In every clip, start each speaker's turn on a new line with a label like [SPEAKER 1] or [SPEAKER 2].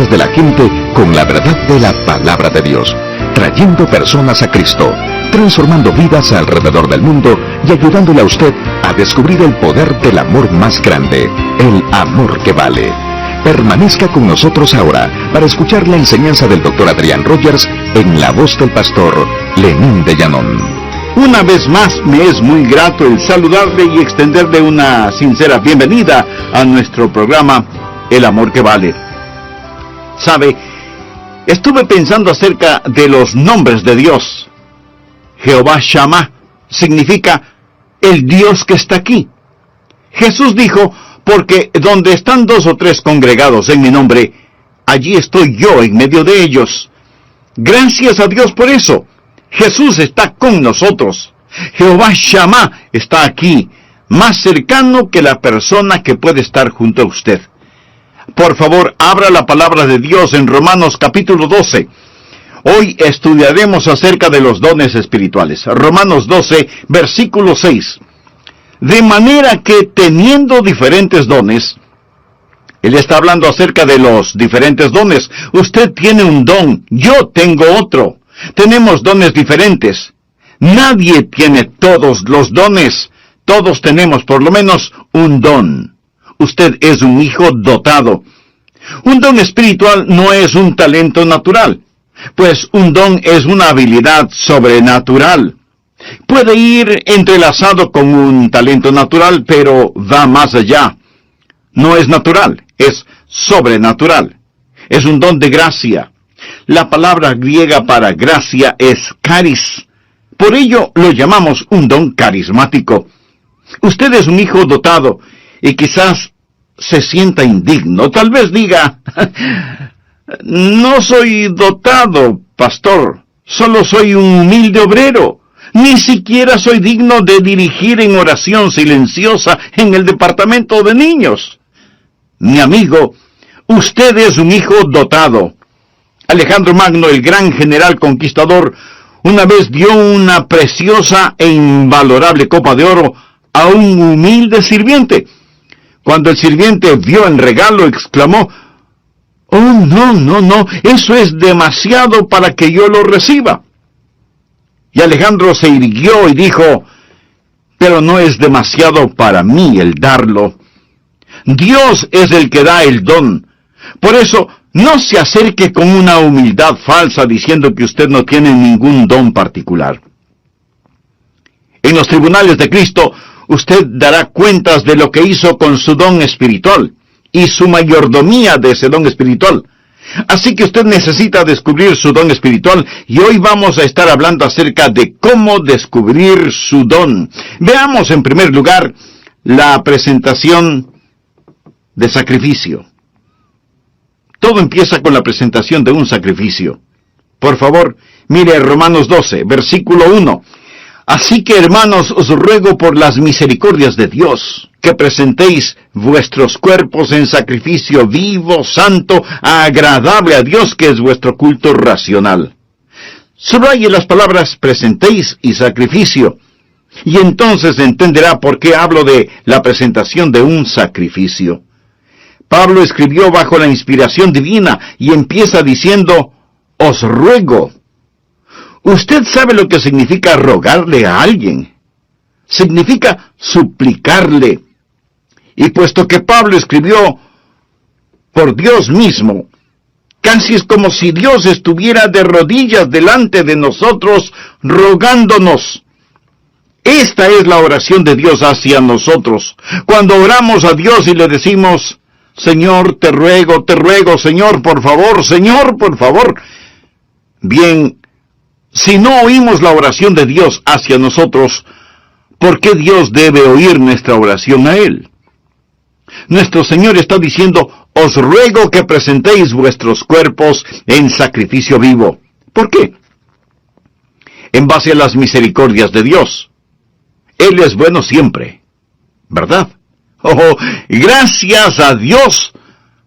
[SPEAKER 1] vidas de la gente con la verdad de la palabra de Dios, trayendo personas a Cristo, transformando vidas alrededor del mundo y ayudándole a usted a descubrir el poder del amor más grande, el amor que vale. Permanezca con nosotros ahora para escuchar la enseñanza del Dr. Adrián Rogers en la voz del pastor Lenín de Llanón.
[SPEAKER 2] Una vez más me es muy grato el saludarle y extenderle una sincera bienvenida a nuestro programa El Amor que Vale. Sabe, estuve pensando acerca de los nombres de Dios. Jehová Shammah significa el Dios que está aquí. Jesús dijo, porque donde están 2 o 3 congregados en mi nombre, allí estoy yo en medio de ellos. Gracias a Dios por eso. Jesús está con nosotros. Jehová Shammah está aquí, más cercano que la persona que puede estar junto a usted. Por favor, abra la palabra de Dios en Romanos capítulo 12. Hoy estudiaremos acerca de los dones espirituales. Romanos 12, versículo 6. De manera que teniendo diferentes dones, él está hablando acerca de los diferentes dones. Usted tiene un don, yo tengo otro. Tenemos dones diferentes. Nadie tiene todos los dones. Todos tenemos por lo menos un don. Usted es un hijo dotado. Un don espiritual no es un talento natural, pues un don es una habilidad sobrenatural. Puede ir entrelazado con un talento natural, pero va más allá. No es natural, es sobrenatural. Es un don de gracia. La palabra griega para gracia es charis. Por ello lo llamamos un don carismático. Usted es un hijo dotado y quizás se sienta indigno. Tal vez diga, no soy dotado, pastor. Solo soy un humilde obrero. Ni siquiera soy digno de dirigir en oración silenciosa en el departamento de niños. Mi amigo, usted es un hijo dotado. Alejandro Magno, el gran general conquistador, una vez dio una preciosa e invalorable copa de oro a un humilde sirviente. Cuando el sirviente vio el regalo, exclamó, «Oh, no, eso es demasiado para que yo lo reciba». Y Alejandro se irguió y dijo, «Pero no es demasiado para mí el darlo. Dios es el que da el don. Por eso, no se acerque con una humildad falsa diciendo que usted no tiene ningún don particular. En los tribunales de Cristo, usted dará cuentas de lo que hizo con su don espiritual y su mayordomía de ese don espiritual. Así que usted necesita descubrir su don espiritual y hoy vamos a estar hablando acerca de cómo descubrir su don. Veamos en primer lugar la presentación de sacrificio. Todo empieza con la presentación de un sacrificio. Por favor, mire Romanos 12, versículo 1. Así que, hermanos, os ruego por las misericordias de Dios, que presentéis vuestros cuerpos en sacrificio vivo, santo, agradable a Dios, que es vuestro culto racional. Subraye las palabras presentéis y sacrificio, y entonces entenderá por qué hablo de la presentación de un sacrificio. Pablo escribió bajo la inspiración divina y empieza diciendo, os ruego. Usted sabe lo que significa rogarle a alguien. Significa suplicarle. Y puesto que Pablo escribió por Dios mismo, casi es como si Dios estuviera de rodillas delante de nosotros rogándonos. Esta es la oración de Dios hacia nosotros. Cuando oramos a Dios y le decimos, Señor, te ruego, Señor, por favor. Bien, si no oímos la oración de Dios hacia nosotros, ¿por qué Dios debe oír nuestra oración a Él? Nuestro Señor está diciendo, os ruego que presentéis vuestros cuerpos en sacrificio vivo. ¿Por qué? En base a las misericordias de Dios. Él es bueno siempre, ¿verdad? Oh, gracias a Dios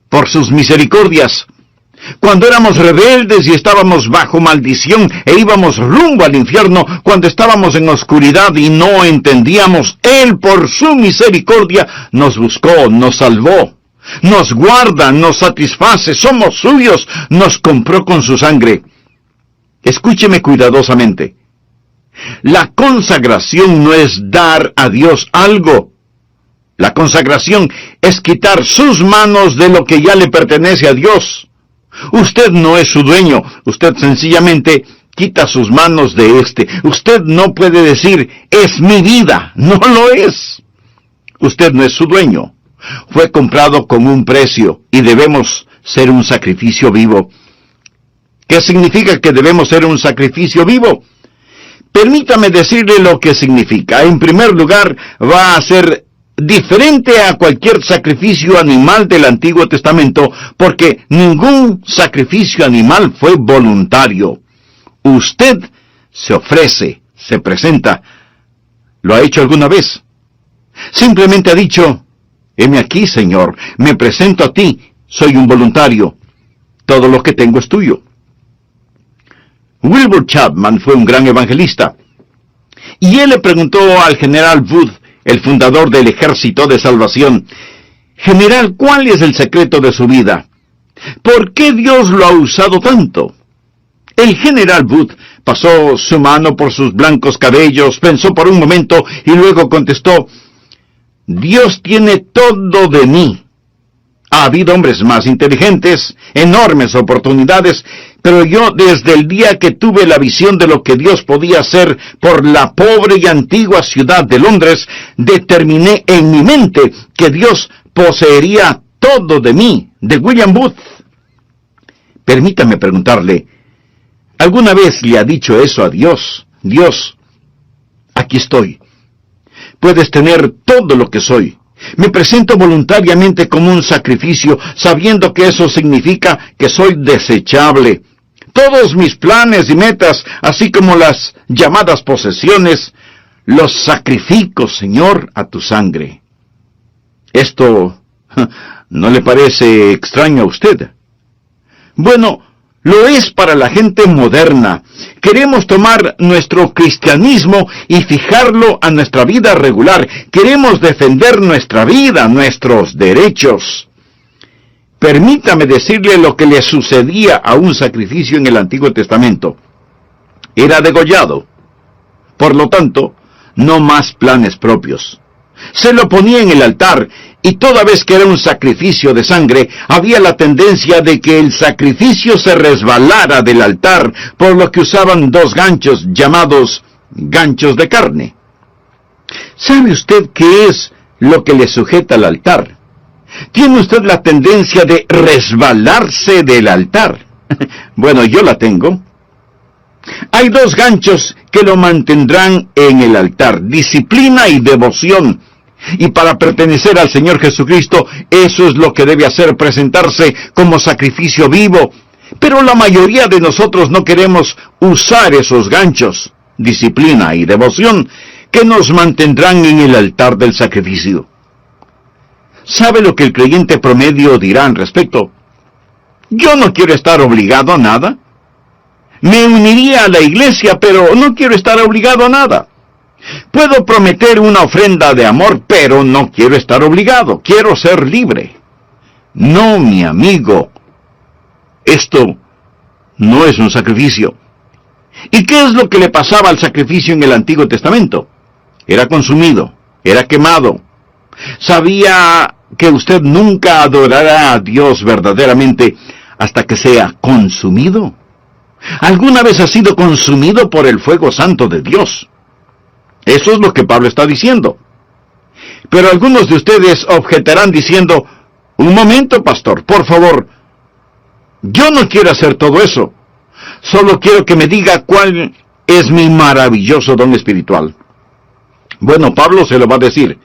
[SPEAKER 2] por sus misericordias. Cuando éramos rebeldes y estábamos bajo maldición e íbamos rumbo al infierno, cuando estábamos en oscuridad y no entendíamos, Él por su misericordia nos buscó, nos salvó. nos guarda, nos satisface, somos suyos, nos compró con su sangre. Escúcheme cuidadosamente. La consagración no es dar a Dios algo. La consagración es quitar sus manos de lo que ya le pertenece a Dios. Usted no es su dueño, usted sencillamente quita sus manos de éste. Usted no puede decir, es mi vida, no lo es. Usted no es su dueño. Fue comprado con un precio y debemos ser un sacrificio vivo. ¿Qué significa que debemos ser un sacrificio vivo? Permítame decirle lo que significa. En primer lugar, va a ser diferente a cualquier sacrificio animal del Antiguo Testamento, porque ningún sacrificio animal fue voluntario. Usted se ofrece, se presenta. ¿Lo ha hecho alguna vez? Simplemente ha dicho, heme aquí, Señor, me presento a ti, soy un voluntario. Todo lo que tengo es tuyo. Wilbur Chapman fue un gran evangelista, y él le preguntó al general Wood, el fundador del Ejército de Salvación, General, ¿cuál es el secreto de su vida? ¿Por qué Dios lo ha usado tanto? El general Wood pasó su mano por sus blancos cabellos, pensó por un momento y luego contestó, Dios tiene todo de mí. Ha habido hombres más inteligentes, enormes oportunidades, pero yo desde el día que tuve la visión de lo que Dios podía hacer por la pobre y antigua ciudad de Londres, determiné en mi mente que Dios poseería todo de mí, de William Booth. Permítame preguntarle, ¿alguna vez le ha dicho eso a Dios? Dios, aquí estoy. Puedes tener todo lo que soy. Me presento voluntariamente como un sacrificio, sabiendo que eso significa que soy desechable. Todos mis planes y metas, así como las llamadas posesiones, los sacrifico, Señor, a tu sangre. ¿Esto no le parece extraño a usted? Bueno, lo es para la gente moderna. Queremos tomar nuestro cristianismo y fijarlo a nuestra vida regular. Queremos defender nuestra vida, nuestros derechos. Permítame decirle lo que le sucedía a un sacrificio en el Antiguo Testamento. Era degollado. Por lo tanto, no más planes propios. Se lo ponía en el altar, y toda vez que era un sacrificio de sangre, había la tendencia de que el sacrificio se resbalara del altar, por lo que usaban dos ganchos llamados ganchos de carne. ¿Sabe usted qué es lo que le sujeta al altar? ¿Tiene usted la tendencia de resbalarse del altar? Bueno, yo la tengo. Hay dos ganchos que lo mantendrán en el altar, disciplina y devoción. Y para pertenecer al Señor Jesucristo, eso es lo que debe hacer, presentarse como sacrificio vivo. Pero la mayoría de nosotros no queremos usar esos ganchos, disciplina y devoción, que nos mantendrán en el altar del sacrificio. ¿Sabe lo que el creyente promedio dirá al respecto? Yo no quiero estar obligado a nada. Me uniría a la iglesia, pero no quiero estar obligado a nada. Puedo prometer una ofrenda de amor, pero no quiero estar obligado. Quiero ser libre. No, mi amigo. Esto no es un sacrificio. ¿Y qué es lo que le pasaba al sacrificio en el Antiguo Testamento? Era consumido, era quemado. ¿Sabía que usted nunca adorará a Dios verdaderamente hasta que sea consumido? ¿Alguna vez ha sido consumido por el fuego santo de Dios? Eso es lo que Pablo está diciendo. Pero algunos de ustedes objetarán diciendo, un momento, pastor, por favor, yo no quiero hacer todo eso. Solo quiero que me diga cuál es mi maravilloso don espiritual. Bueno, Pablo se lo va a decir.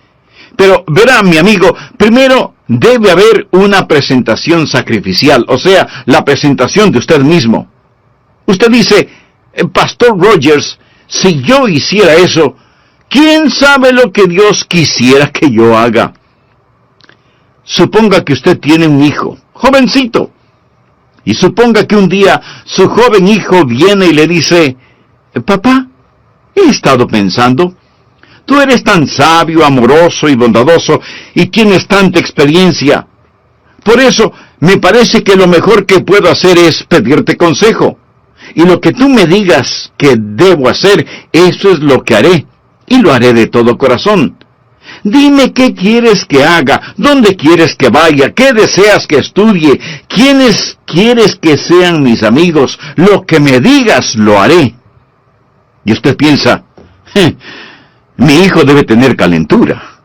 [SPEAKER 2] Pero verá, mi amigo, primero debe haber una presentación sacrificial, o sea, la presentación de usted mismo. Usted dice, Pastor Rogers, si yo hiciera eso, ¿quién sabe lo que Dios quisiera que yo haga? Suponga que usted tiene un hijo, jovencito, y suponga que un día su joven hijo viene y le dice, papá, he estado pensando, tú eres tan sabio, amoroso y bondadoso, y tienes tanta experiencia. Por eso, me parece que lo mejor que puedo hacer es pedirte consejo. Y lo que tú me digas que debo hacer, eso es lo que haré. Y lo haré de todo corazón. Dime qué quieres que haga, dónde quieres que vaya, qué deseas que estudie, quiénes quieres que sean mis amigos. Lo que me digas, lo haré. Y usted piensa, mi hijo debe tener calentura.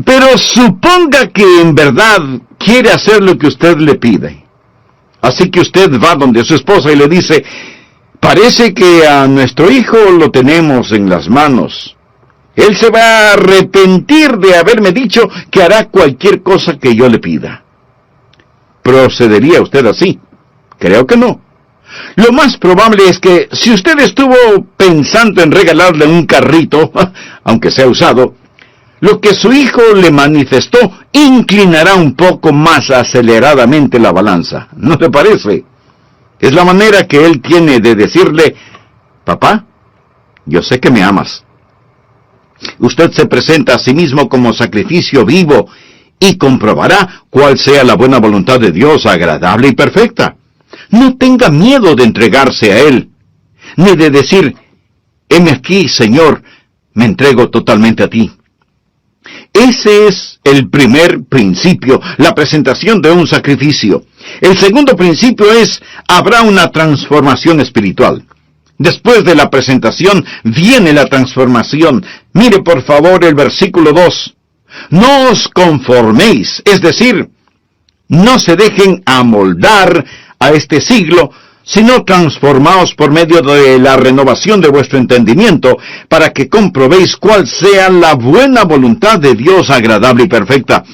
[SPEAKER 2] Pero suponga que en verdad quiere hacer lo que usted le pide. Así que usted va donde su esposa y le dice, parece que a nuestro hijo lo tenemos en las manos. Él se va a arrepentir de haberme dicho que hará cualquier cosa que yo le pida. ¿Procedería usted así? Creo que no. Lo más probable es que si usted estuvo pensando en regalarle un carrito, aunque sea usado, lo que su hijo le manifestó inclinará un poco más aceleradamente la balanza. ¿No le parece? Es la manera que él tiene de decirle, papá, yo sé que me amas. Usted se presenta a sí mismo como sacrificio vivo y comprobará cuál sea la buena voluntad de Dios, agradable y perfecta. No tenga miedo de entregarse a Él, ni de decir, heme aquí, Señor, me entrego totalmente a ti. Ese es el primer principio, la presentación de un sacrificio. El segundo principio es, habrá una transformación espiritual. Después de la presentación viene la transformación. Mire por favor el versículo 2. No os conforméis, es decir, no se dejen amoldar a este siglo, sino transformaos por medio de la renovación de vuestro entendimiento, para que comprobéis cuál sea la buena voluntad de Dios agradable y perfecta.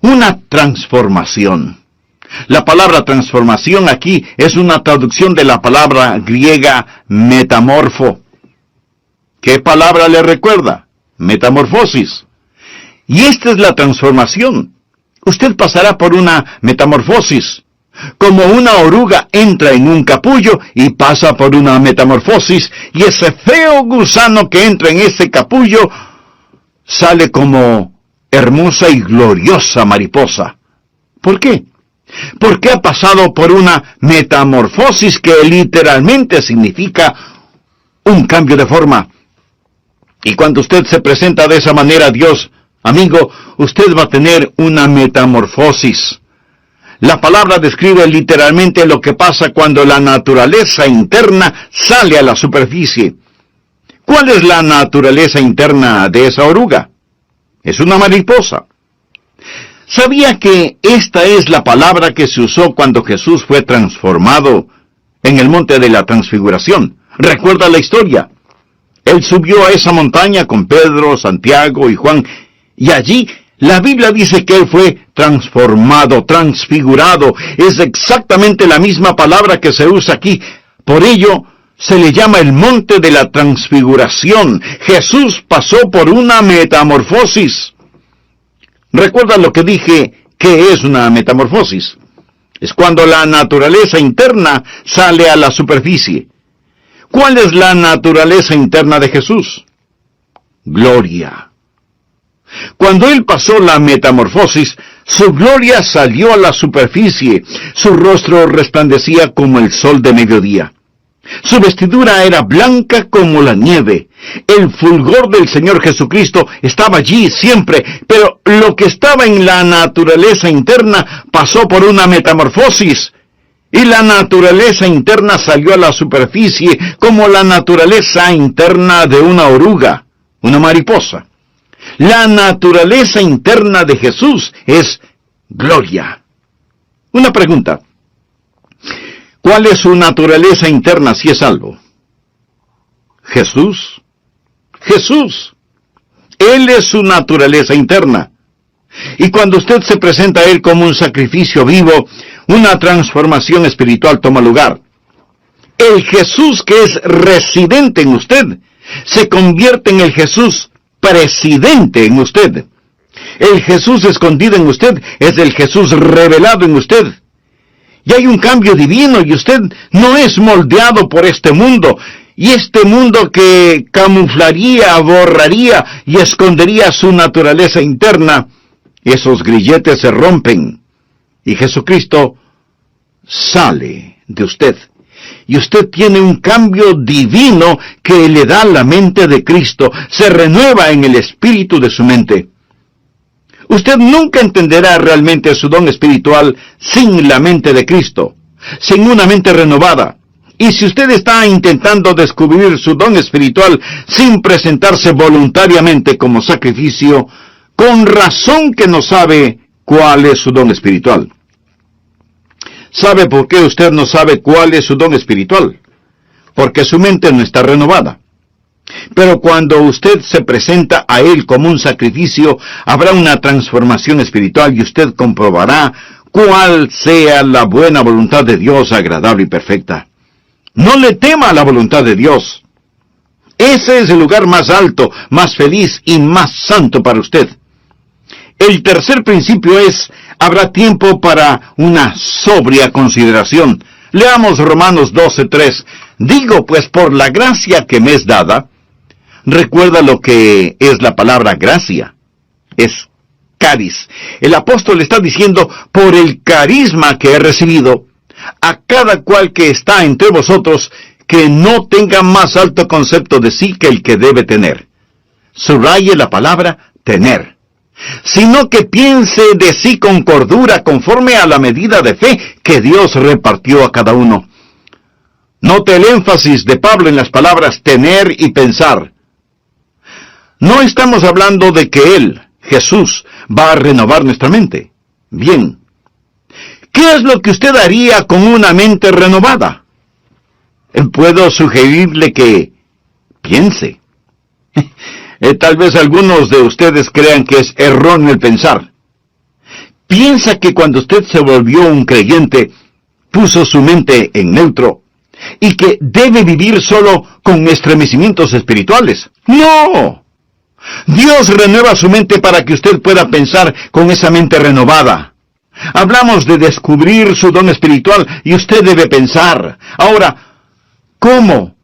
[SPEAKER 2] Una transformación. La palabra transformación aquí es una traducción de la palabra griega metamorfo. ¿Qué palabra le recuerda? Metamorfosis. Y esta es la transformación. Usted pasará por una metamorfosis. Como una oruga entra en un capullo y pasa por una metamorfosis, y ese feo gusano que entra en ese capullo sale como hermosa y gloriosa mariposa. ¿Por qué? Porque ha pasado por una metamorfosis que literalmente significa un cambio de forma. Y cuando usted se presenta de esa manera a Dios, amigo, usted va a tener una metamorfosis. La palabra describe literalmente lo que pasa cuando la naturaleza interna sale a la superficie. ¿Cuál es la naturaleza interna de esa oruga? Es una mariposa. ¿Sabía que esta es la palabra que se usó cuando Jesús fue transformado en el monte de la transfiguración? ¿Recuerda la historia? Él subió a esa montaña con Pedro, Santiago y Juan, y allí la Biblia dice que él fue transformado, transfigurado. Es exactamente la misma palabra que se usa aquí. Por ello, se le llama el monte de la transfiguración. Jesús pasó por una metamorfosis. ¿Recuerda lo que dije? ¿Qué es una metamorfosis? Es cuando la naturaleza interna sale a la superficie. ¿Cuál es la naturaleza interna de Jesús? Gloria. Cuando Él pasó la metamorfosis, su gloria salió a la superficie, su rostro resplandecía como el sol de mediodía. Su vestidura era blanca como la nieve. El fulgor del Señor Jesucristo estaba allí siempre, pero lo que estaba en la naturaleza interna pasó por una metamorfosis. Y la naturaleza interna salió a la superficie como la naturaleza interna de una oruga, una mariposa. La naturaleza interna de Jesús es gloria. Una pregunta. ¿Cuál es su naturaleza interna si es salvo? Jesús. Jesús. Él es su naturaleza interna. Y cuando usted se presenta a Él como un sacrificio vivo, una transformación espiritual toma lugar. El Jesús que es residente en usted se convierte en el Jesús presidente en usted. El Jesús escondido en usted es el Jesús revelado en usted. Y hay un cambio divino y usted no es moldeado por este mundo. Y este mundo que camuflaría, borraría y escondería su naturaleza interna, esos grilletes se rompen y Jesucristo sale de usted. Y usted tiene un cambio divino que le da la mente de Cristo, se renueva en el espíritu de su mente. Usted nunca entenderá realmente su don espiritual sin la mente de Cristo, sin una mente renovada. Y si usted está intentando descubrir su don espiritual sin presentarse voluntariamente como sacrificio, con razón que no sabe cuál es su don espiritual. ¿Sabe por qué usted no sabe cuál es su don espiritual? Porque su mente no está renovada. Pero cuando usted se presenta a Él como un sacrificio, habrá una transformación espiritual y usted comprobará cuál sea la buena voluntad de Dios, agradable y perfecta. No le tema a la voluntad de Dios. Ese es el lugar más alto, más feliz y más santo para usted. El tercer principio es, habrá tiempo para una sobria consideración. Leamos Romanos 12:3. Digo, pues, por la gracia que me es dada. Recuerda lo que es la palabra gracia. Es caris. El apóstol está diciendo, por el carisma que he recibido, a cada cual que está entre vosotros, que no tenga más alto concepto de sí que el que debe tener. Subraye la palabra tener. Sino que piense de sí con cordura, conforme a la medida de fe que Dios repartió a cada uno. Note el énfasis de Pablo en las palabras tener y pensar. No estamos hablando de que Él, Jesús, va a renovar nuestra mente. Bien. ¿Qué es lo que usted haría con una mente renovada? Puedo sugerirle que piense. Tal vez algunos de ustedes crean que es erróneo el pensar. Piensa que cuando usted se volvió un creyente, puso su mente en neutro, y que debe vivir solo con estremecimientos espirituales. ¡No! Dios renueva su mente para que usted pueda pensar con esa mente renovada. Hablamos de descubrir su don espiritual y usted debe pensar. Ahora, ¿cómo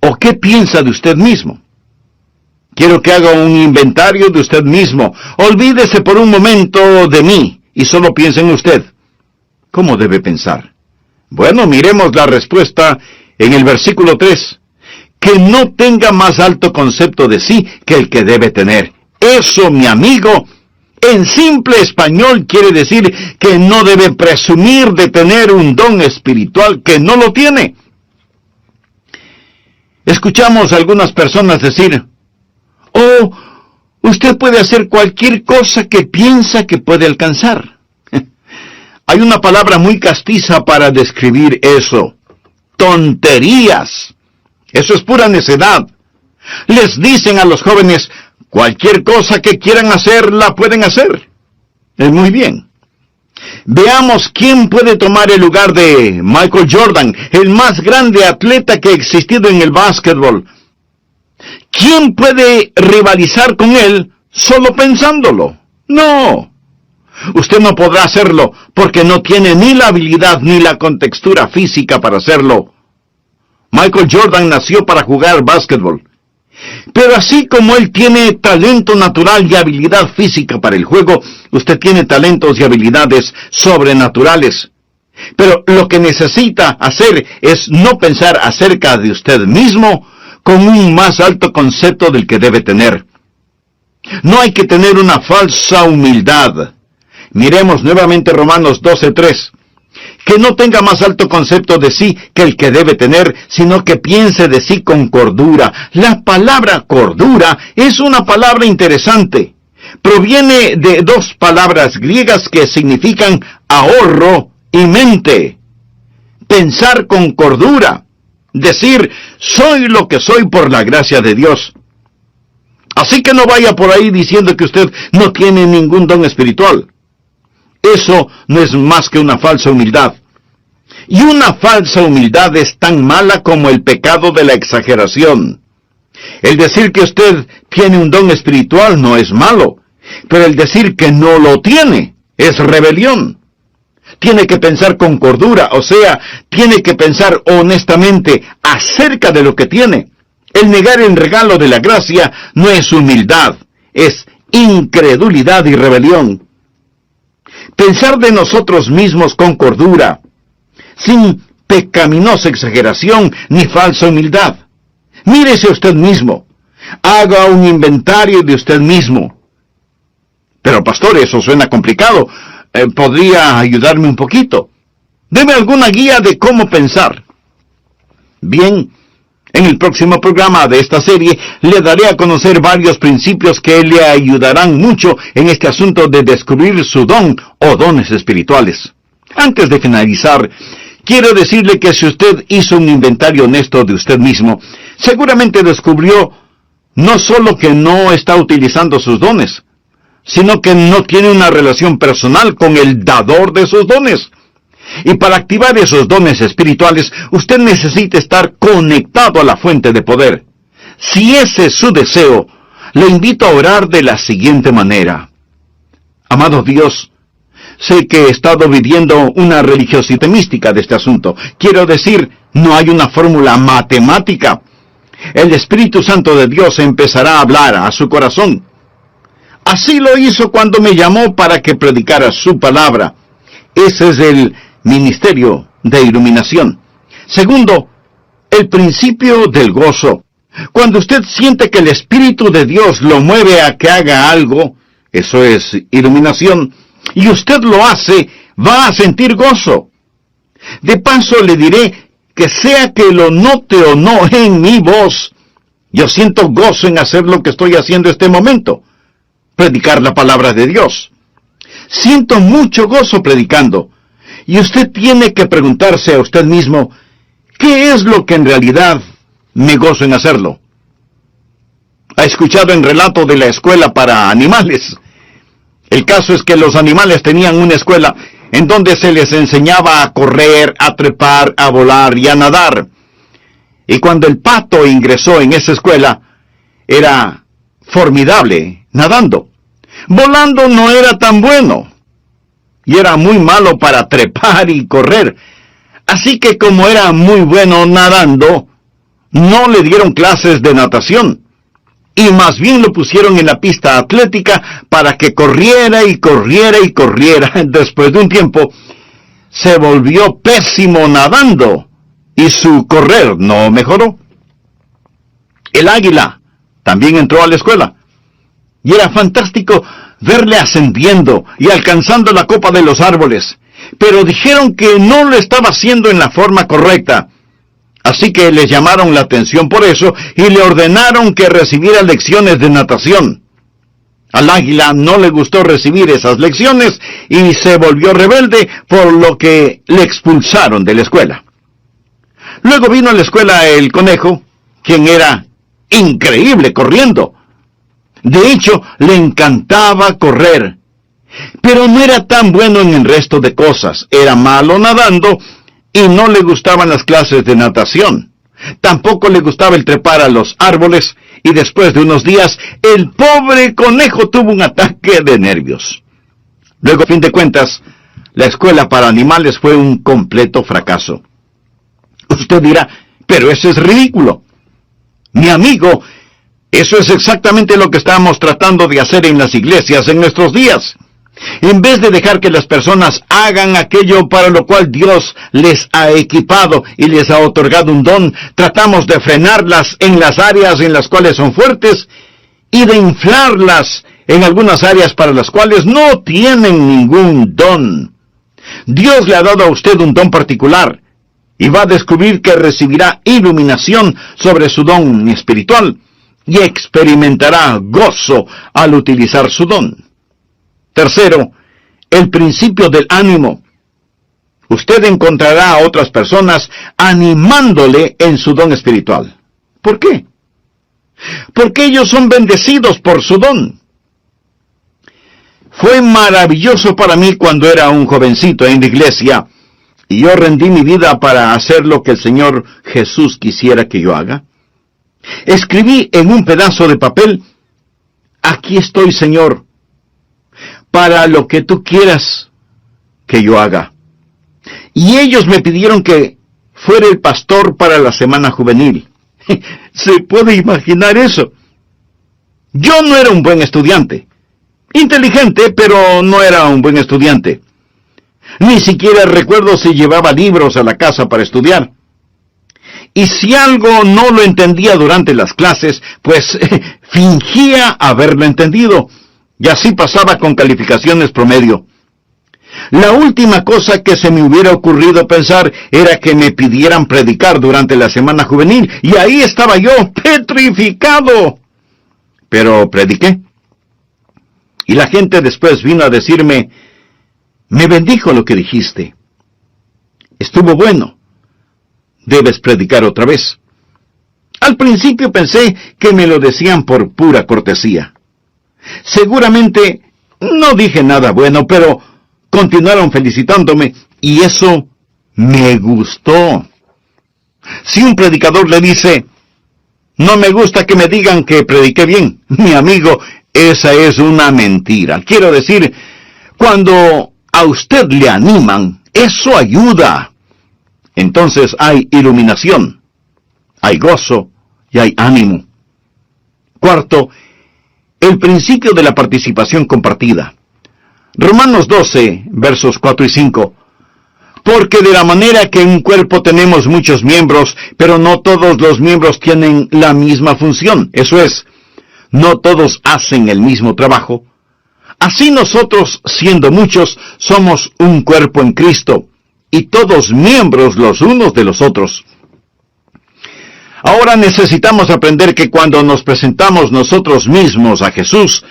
[SPEAKER 2] o qué piensa de usted mismo? Quiero que haga un inventario de usted mismo. Olvídese por un momento de mí y solo piense en usted. ¿Cómo debe pensar? Bueno, miremos la respuesta en el versículo 3. Que no tenga más alto concepto de sí que el que debe tener. Eso, mi amigo, en simple español quiere decir que no debe presumir de tener un don espiritual que no lo tiene. Escuchamos a algunas personas decir, oh, usted puede hacer cualquier cosa que piensa que puede alcanzar. Hay una palabra muy castiza para describir eso. Tonterías. Eso es pura necedad. Les dicen a los jóvenes, cualquier cosa que quieran hacer, la pueden hacer. Muy bien. Veamos quién puede tomar el lugar de Michael Jordan, el más grande atleta que ha existido en el básquetbol. ¿Quién puede rivalizar con él solo pensándolo? No. Usted no podrá hacerlo porque no tiene ni la habilidad ni la contextura física para hacerlo. Michael Jordan nació para jugar básquetbol. Pero así como él tiene talento natural y habilidad física para el juego, usted tiene talentos y habilidades sobrenaturales. Pero lo que necesita hacer es no pensar acerca de usted mismo con un más alto concepto del que debe tener. No hay que tener una falsa humildad. Miremos nuevamente Romanos 12:3. Que no tenga más alto concepto de sí que el que debe tener, sino que piense de sí con cordura. La palabra cordura es una palabra interesante. Proviene de dos palabras griegas que significan ahorro y mente. Pensar con cordura. Decir, soy lo que soy por la gracia de Dios. Así que no vaya por ahí diciendo que usted no tiene ningún don espiritual. Eso no es más que una falsa humildad. Y una falsa humildad es tan mala como el pecado de la exageración. El decir que usted tiene un don espiritual no es malo, pero el decir que no lo tiene es rebelión. Tiene que pensar con cordura, o sea, tiene que pensar honestamente acerca de lo que tiene. El negar el regalo de la gracia no es humildad, es incredulidad y rebelión. Pensar de nosotros mismos con cordura, sin pecaminosa exageración ni falsa humildad. Mírese usted mismo. Haga un inventario de usted mismo. Pero pastor, eso suena complicado. ¿Podría ayudarme un poquito? Deme alguna guía de cómo pensar. Bien, en el próximo programa de esta serie le daré a conocer varios principios que le ayudarán mucho en este asunto de descubrir su don o dones espirituales. Antes de finalizar, quiero decirle que si usted hizo un inventario honesto de usted mismo, seguramente descubrió no solo que no está utilizando sus dones, sino que no tiene una relación personal con el dador de sus dones. Y para activar esos dones espirituales, usted necesita estar conectado a la fuente de poder. Si ese es su deseo, le invito a orar de la siguiente manera. Amado Dios, sé que he estado viviendo una religiosidad mística de este asunto. Quiero decir, no hay una fórmula matemática. El Espíritu Santo de Dios empezará a hablar a su corazón. Así lo hizo cuando me llamó para que predicara su palabra. Ese es el ministerio de iluminación. Segundo, el principio del gozo. Cuando usted siente que el Espíritu de Dios lo mueve a que haga algo, eso es iluminación, y usted lo hace, va a sentir gozo. De paso le diré que sea que lo note o no en mi voz, yo siento gozo en hacer lo que estoy haciendo este momento, predicar la palabra de Dios. Siento mucho gozo predicando. Y usted tiene que preguntarse a usted mismo, ¿qué es lo que en realidad me gozo en hacerlo? ¿Ha escuchado el relato de la escuela para animales? El caso es que los animales tenían una escuela en donde se les enseñaba a correr, a trepar, a volar y a nadar. Y cuando el pato ingresó en esa escuela, era formidable nadando. Volando no era tan bueno. Y era muy malo para trepar y correr. Así que como era muy bueno nadando, no le dieron clases de natación. Y más bien lo pusieron en la pista atlética para que corriera y corriera y corriera. Después de un tiempo, se volvió pésimo nadando. Y su correr no mejoró. El águila también entró a la escuela. Y era fantástico verle ascendiendo y alcanzando la copa de los árboles. Pero dijeron que no lo estaba haciendo en la forma correcta. Así que le llamaron la atención por eso y le ordenaron que recibiera lecciones de natación. Al águila no le gustó recibir esas lecciones y se volvió rebelde, por lo que le expulsaron de la escuela. Luego vino a la escuela el conejo, quien era increíble corriendo. De hecho, le encantaba correr, pero no era tan bueno en el resto de cosas. Era malo nadando y no le gustaban las clases de natación. Tampoco le gustaba el trepar a los árboles y después de unos días, el pobre conejo tuvo un ataque de nervios. Luego, a fin de cuentas, la escuela para animales fue un completo fracaso. Usted dirá, pero eso es ridículo. Mi amigo, eso es exactamente lo que estamos tratando de hacer en las iglesias en nuestros días. En vez de dejar que las personas hagan aquello para lo cual Dios les ha equipado y les ha otorgado un don, tratamos de frenarlas en las áreas en las cuales son fuertes y de inflarlas en algunas áreas para las cuales no tienen ningún don. Dios le ha dado a usted un don particular y va a descubrir que recibirá iluminación sobre su don espiritual y experimentará gozo al utilizar su don. Tercero, el principio del ánimo. Usted encontrará a otras personas animándole en su don espiritual. ¿Por qué? Porque ellos son bendecidos por su don. Fue maravilloso para mí cuando era un jovencito en la iglesia y yo rendí mi vida para hacer lo que el Señor Jesús quisiera que yo haga. Escribí en un pedazo de papel, aquí estoy, Señor, para lo que tú quieras que yo haga. Y ellos me pidieron que fuera el pastor para la semana juvenil. ¿Se puede imaginar eso? Yo no era un buen estudiante. Inteligente, pero no era un buen estudiante. Ni siquiera recuerdo si llevaba libros a la casa para estudiar. Y si algo no lo entendía durante las clases, pues fingía haberlo entendido. Y así pasaba con calificaciones promedio. La última cosa que se me hubiera ocurrido pensar era que me pidieran predicar durante la semana juvenil. Y ahí estaba yo, petrificado. Pero prediqué. Y la gente después vino a decirme, me bendijo lo que dijiste. Estuvo bueno. Debes predicar otra vez. Al principio pensé que me lo decían por pura cortesía. Seguramente no dije nada bueno, pero continuaron felicitándome y eso me gustó. Si un predicador le dice, no me gusta que me digan que prediqué bien, mi amigo, esa es una mentira. Quiero decir, cuando a usted le animan, eso ayuda. Entonces hay iluminación, hay gozo y hay ánimo. Cuarto, el principio de la participación compartida. Romanos 12, versos 4 y 5. Porque de la manera que en un cuerpo tenemos muchos miembros, pero no todos los miembros tienen la misma función. Eso es, no todos hacen el mismo trabajo. Así nosotros, siendo muchos, somos un cuerpo en Cristo, y todos miembros los unos de los otros. Ahora necesitamos aprender que cuando nos presentamos nosotros mismos a Jesús,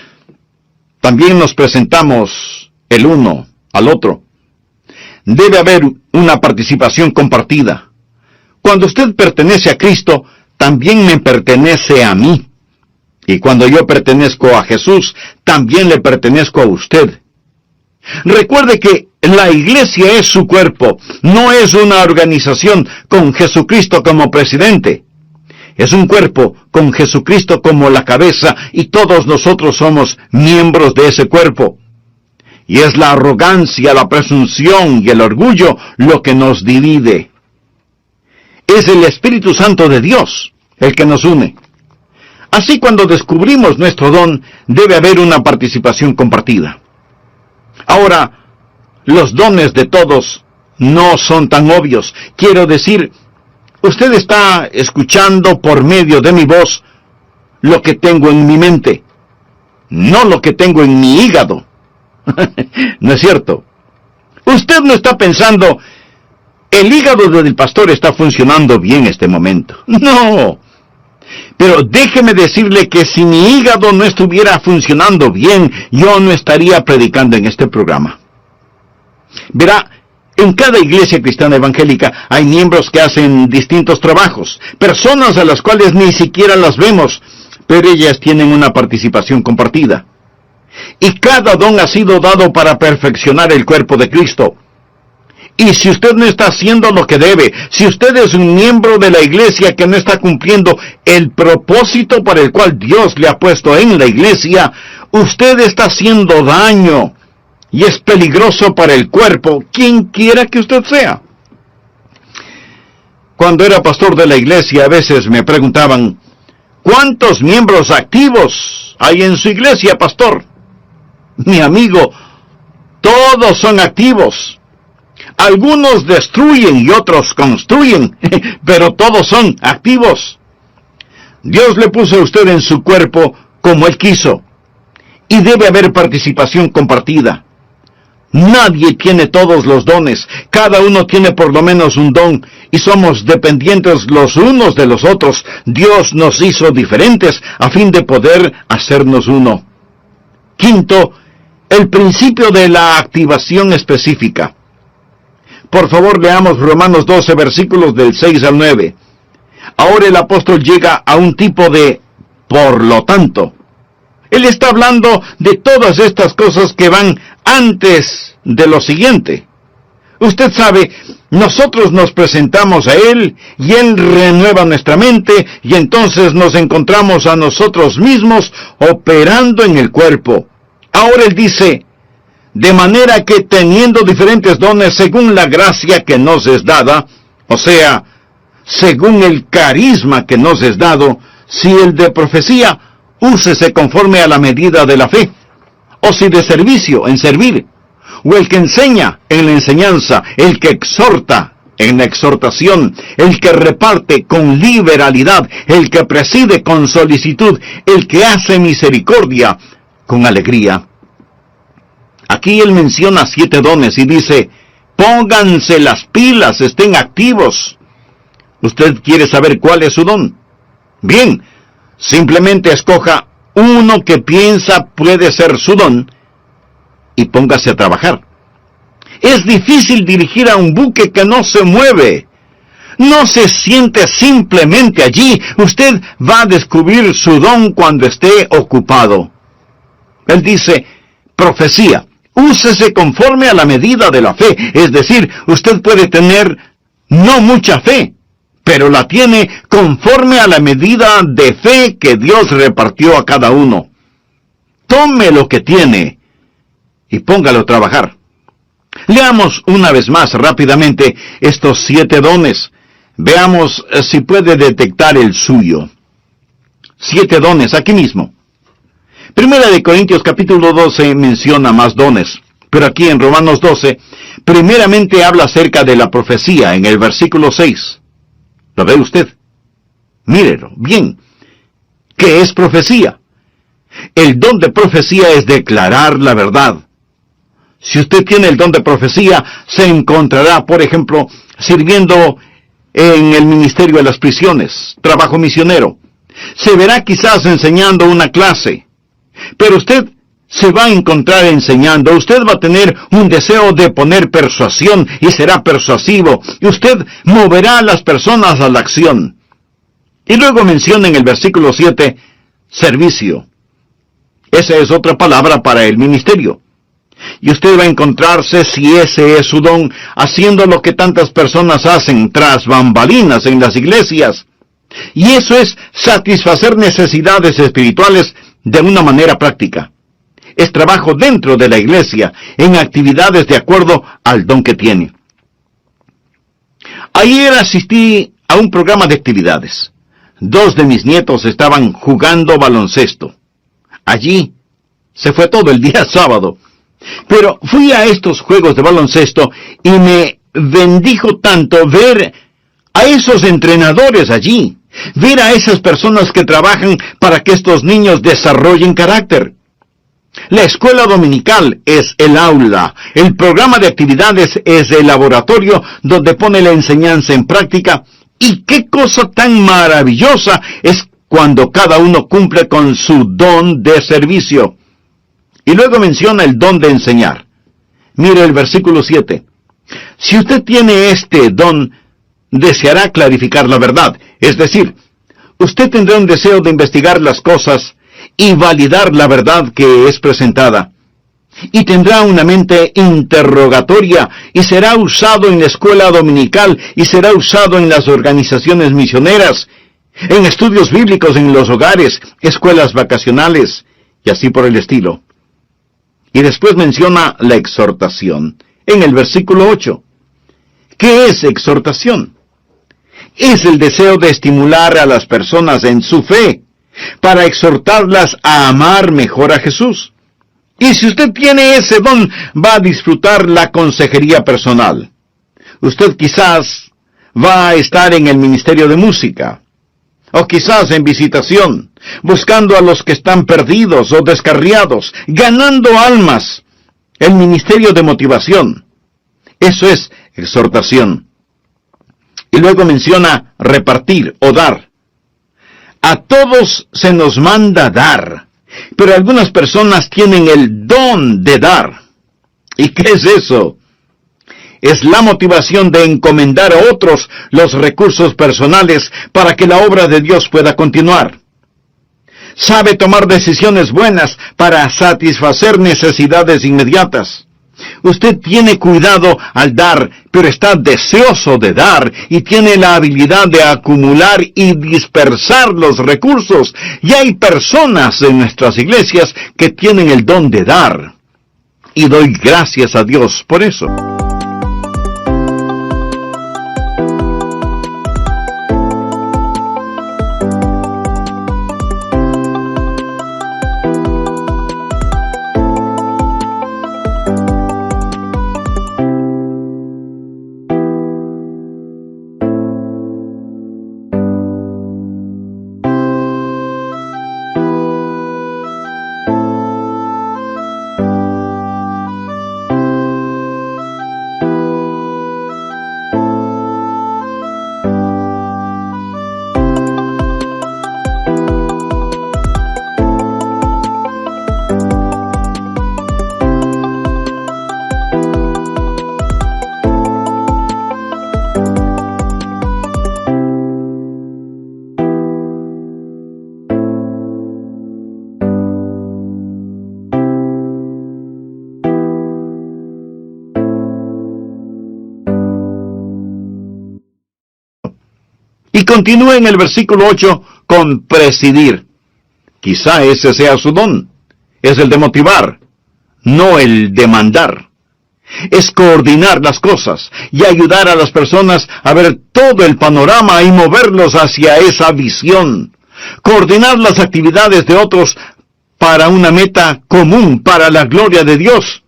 [SPEAKER 2] también nos presentamos el uno al otro. Debe haber una participación compartida. Cuando usted pertenece a Cristo, también me pertenece a mí. Y cuando yo pertenezco a Jesús, también le pertenezco a usted. Recuerde que la iglesia es su cuerpo, no es una organización con Jesucristo como presidente. Es un cuerpo con Jesucristo como la cabeza y todos nosotros somos miembros de ese cuerpo. Y es la arrogancia, la presunción y el orgullo lo que nos divide. Es el Espíritu Santo de Dios el que nos une. Así cuando descubrimos nuestro don, debe haber una participación compartida. Ahora, los dones de todos no son tan obvios. Quiero decir, usted está escuchando por medio de mi voz lo que tengo en mi mente, no lo que tengo en mi hígado. ¿No es cierto? Usted no está pensando, el hígado del pastor está funcionando bien este momento. No. Pero déjeme decirle que si mi hígado no estuviera funcionando bien, yo no estaría predicando en este programa. Verá, en cada iglesia cristiana evangélica hay miembros que hacen distintos trabajos, personas a las cuales ni siquiera las vemos, pero ellas tienen una participación compartida. Y cada don ha sido dado para perfeccionar el cuerpo de Cristo. Y si usted no está haciendo lo que debe, si usted es un miembro de la iglesia que no está cumpliendo el propósito para el cual Dios le ha puesto en la iglesia, usted está haciendo daño y es peligroso para el cuerpo, quien quiera que usted sea. Cuando era pastor de la iglesia, a veces me preguntaban, ¿cuántos miembros activos hay en su iglesia, pastor? Mi amigo, todos son activos. Algunos destruyen y otros construyen, pero todos son activos. Dios le puso a usted en su cuerpo como Él quiso, y debe haber participación compartida. Nadie tiene todos los dones, cada uno tiene por lo menos un don, y somos dependientes los unos de los otros. Dios nos hizo diferentes a fin de poder hacernos uno. Quinto, el principio de la activación específica. Por favor, leamos Romanos 12, versículos del 6 al 9. Ahora el apóstol llega a un tipo de por lo tanto. Él está hablando de todas estas cosas que van antes de lo siguiente. Usted sabe, nosotros nos presentamos a Él, y Él renueva nuestra mente, y entonces nos encontramos a nosotros mismos operando en el cuerpo. Ahora Él dice, de manera que teniendo diferentes dones según la gracia que nos es dada, o sea, según el carisma que nos es dado, si el de profecía, úsese conforme a la medida de la fe, o si de servicio, en servir, o el que enseña en la enseñanza, el que exhorta en la exhortación, el que reparte con liberalidad, el que preside con solicitud, el que hace misericordia con alegría. Aquí él menciona 7 dones y dice, pónganse las pilas, estén activos. ¿Usted quiere saber cuál es su don? Bien, simplemente escoja uno que piensa puede ser su don y póngase a trabajar. Es difícil dirigir a un buque que no se mueve. No se siente simplemente allí. Usted va a descubrir su don cuando esté ocupado. Él dice, profecía. Úsese conforme a la medida de la fe. Es decir, usted puede tener no mucha fe, pero la tiene conforme a la medida de fe que Dios repartió a cada uno. Tome lo que tiene y póngalo a trabajar. Leamos una vez más rápidamente estos 7 dones. Veamos si puede detectar el suyo. 7 dones aquí mismo. Primera de Corintios capítulo 12 menciona más dones, pero aquí en Romanos 12, primeramente habla acerca de la profecía en el versículo 6. ¿Lo ve usted? Mírelo, bien. ¿Qué es profecía? El don de profecía es declarar la verdad. Si usted tiene el don de profecía, se encontrará, por ejemplo, sirviendo en el ministerio de las prisiones, trabajo misionero. Se verá quizás enseñando una clase, pero usted se va a encontrar enseñando. Usted va a tener un deseo de poner persuasión y será persuasivo. Y usted moverá a las personas a la acción. Y luego menciona en el versículo 7, servicio. Esa es otra palabra para el ministerio. Y usted va a encontrarse, si ese es su don, haciendo lo que tantas personas hacen tras bambalinas en las iglesias. Y eso es satisfacer necesidades espirituales de una manera práctica. Es trabajo dentro de la iglesia, en actividades de acuerdo al don que tiene. Ayer asistí a un programa de actividades. 2 de mis nietos estaban jugando baloncesto. Allí se fue todo el día sábado. Pero fui a estos juegos de baloncesto y me bendijo tanto ver a esos entrenadores allí, ver a esas personas que trabajan para que estos niños desarrollen carácter. La escuela dominical es el aula, el programa de actividades es el laboratorio donde pone la enseñanza en práctica, y qué cosa tan maravillosa es cuando cada uno cumple con su don de servicio. Y luego menciona el don de enseñar. Mire el versículo 7. Si usted tiene este don, deseará clarificar la verdad. Es decir, usted tendrá un deseo de investigar las cosas y validar la verdad que es presentada. Y tendrá una mente interrogatoria y será usado en la escuela dominical y será usado en las organizaciones misioneras, en estudios bíblicos en los hogares, escuelas vacacionales y así por el estilo. Y después menciona la exhortación, en el versículo 8. ¿Qué es exhortación? Es el deseo de estimular a las personas en su fe, para exhortarlas a amar mejor a Jesús. Y si usted tiene ese don, va a disfrutar la consejería personal. Usted quizás va a estar en el ministerio de música, o quizás en visitación, buscando a los que están perdidos o descarriados, ganando almas. El ministerio de motivación. Eso es exhortación. Y luego menciona repartir o dar. A todos se nos manda dar, pero algunas personas tienen el don de dar. ¿Y qué es eso? Es la motivación de encomendar a otros los recursos personales para que la obra de Dios pueda continuar. Sabe tomar decisiones buenas para satisfacer necesidades inmediatas. Usted tiene cuidado al dar, pero está deseoso de dar y tiene la habilidad de acumular y dispersar los recursos. Y hay personas en nuestras iglesias que tienen el don de dar. Y doy gracias a Dios por eso. Y continúa en el versículo 8 con presidir. Quizá ese sea su don. Es el de motivar, no el de mandar. Es coordinar las cosas y ayudar a las personas a ver todo el panorama y moverlos hacia esa visión. Coordinar las actividades de otros para una meta común, para la gloria de Dios.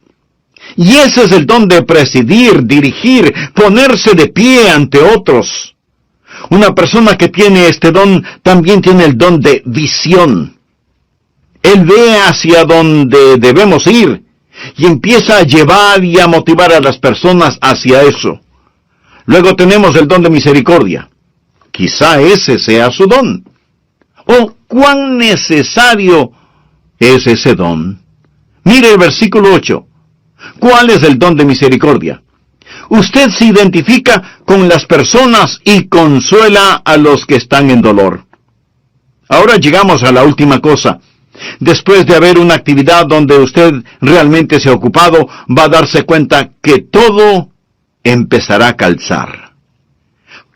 [SPEAKER 2] Y ese es el don de presidir, dirigir, ponerse de pie ante otros. Una persona que tiene este don también tiene el don de visión. Él ve hacia donde debemos ir y empieza a llevar y a motivar a las personas hacia eso. Luego tenemos el don de misericordia. Quizá ese sea su don. ¿O cuán necesario es ese don? Mire el versículo 8. ¿Cuál es el don de misericordia? Usted se identifica con las personas y consuela a los que están en dolor. Ahora llegamos a la última cosa. Después de haber una actividad donde usted realmente se ha ocupado, va a darse cuenta que todo empezará a calzar.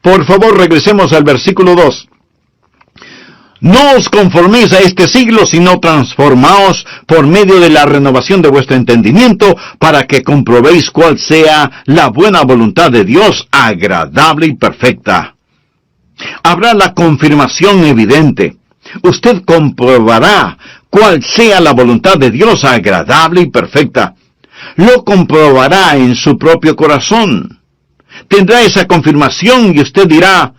[SPEAKER 2] Por favor, regresemos al versículo 2. No os conforméis a este siglo, sino transformaos por medio de la renovación de vuestro entendimiento, para que comprobéis cuál sea la buena voluntad de Dios, agradable y perfecta. Habrá la confirmación evidente. Usted comprobará cuál sea la voluntad de Dios, agradable y perfecta. Lo comprobará en su propio corazón. Tendrá esa confirmación y usted dirá,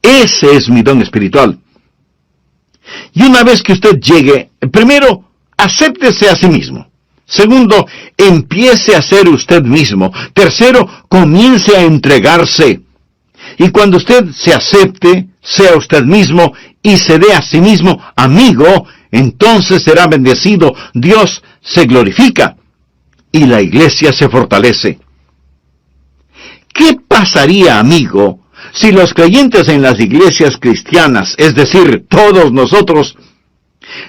[SPEAKER 2] ese es mi don espiritual. Y una vez que usted llegue, primero, acéptese a sí mismo. Segundo, empiece a ser usted mismo. Tercero, comience a entregarse. Y cuando usted se acepte, sea usted mismo y se dé a sí mismo amigo, entonces será bendecido, Dios se glorifica y la iglesia se fortalece. ¿Qué pasaría, amigo, si los creyentes en las iglesias cristianas, es decir, todos nosotros,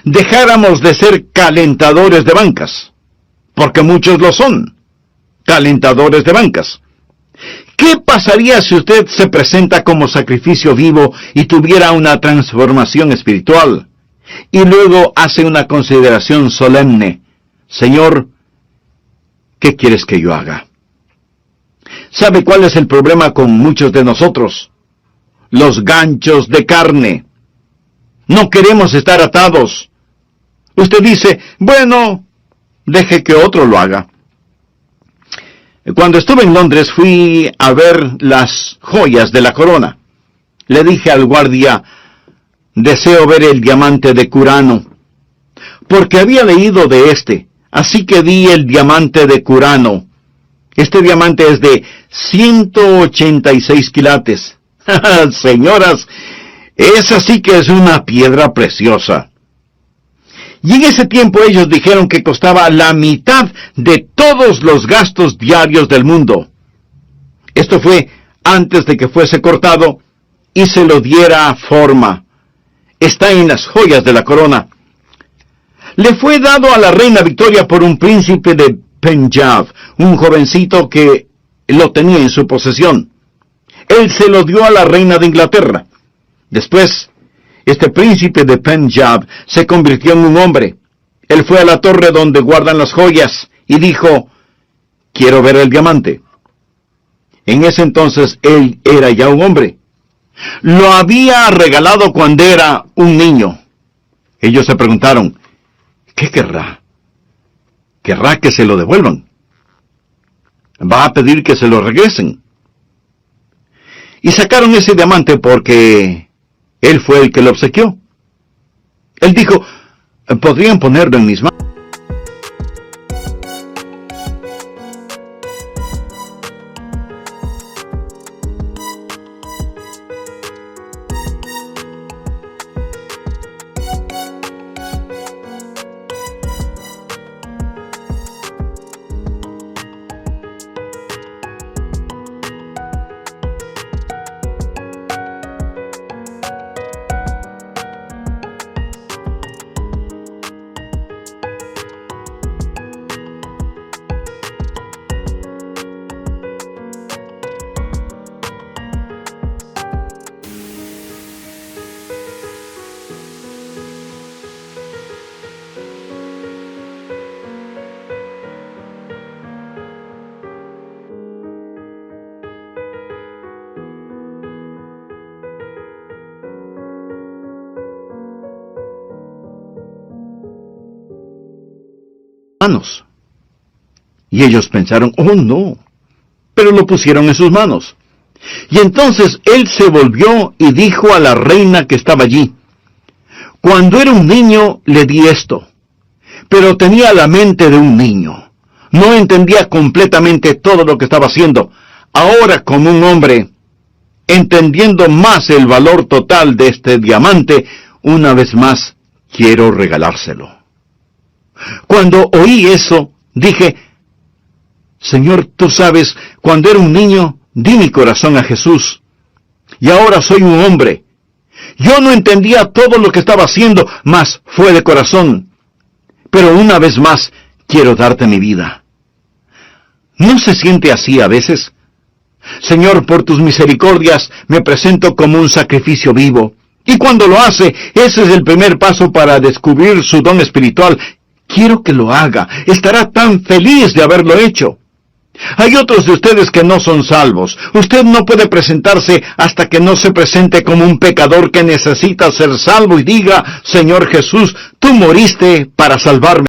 [SPEAKER 2] dejáramos de ser calentadores de bancas? Porque muchos lo son, calentadores de bancas. ¿Qué pasaría si usted se presenta como sacrificio vivo y tuviera una transformación espiritual? Y luego hace una consideración solemne. Señor, ¿qué quieres que yo haga? ¿Sabe cuál es el problema con muchos de nosotros? Los ganchos de carne. No queremos estar atados. Usted dice, bueno, deje que otro lo haga. Cuando estuve en Londres fui a ver las joyas de la corona. Le dije al guardia, deseo ver el diamante de Curano, porque había leído de este, así que vi el diamante de Curano. Este diamante es de 186 quilates. Señoras, esa sí que es una piedra preciosa. Y en ese tiempo ellos dijeron que costaba la mitad de todos los gastos diarios del mundo. Esto fue antes de que fuese cortado y se lo diera forma. Está en las joyas de la corona. Le fue dado a la reina Victoria por un príncipe de Punjab, un jovencito que lo tenía en su posesión. Él se lo dio a la reina de Inglaterra. Después, este príncipe de Punjab se convirtió en un hombre. Él fue a la torre donde guardan las joyas y dijo, quiero ver el diamante. En ese entonces él era ya un hombre. Lo había regalado cuando era un niño. Ellos se preguntaron, ¿qué querrá? ¿Querrá que se lo devuelvan? ¿Va a pedir que se lo regresen? Y sacaron ese diamante porque él fue el que lo obsequió. Él dijo, ¿podrían ponerlo en mis manos? manos. Y ellos pensaron, oh no, pero lo pusieron en sus manos. Y entonces él se volvió y dijo a la reina que estaba allí, cuando era un niño le di esto, pero tenía la mente de un niño. No entendía completamente todo lo que estaba haciendo. Ahora, como un hombre, entendiendo más el valor total de este diamante, una vez más quiero regalárselo. Cuando oí eso, dije, Señor, tú sabes, cuando era un niño, di mi corazón a Jesús. Y ahora soy un hombre. Yo no entendía todo lo que estaba haciendo, mas fue de corazón. Pero una vez más, quiero darte mi vida. ¿No se siente así a veces? Señor, por tus misericordias, me presento como un sacrificio vivo. Y cuando lo hace, ese es el primer paso para descubrir su don espiritual. Quiero que lo haga. Estará tan feliz de haberlo hecho. Hay otros de ustedes que no son salvos. Usted no puede presentarse hasta que no se presente como un pecador que necesita ser salvo y diga, Señor Jesús, tú moriste para salvarme.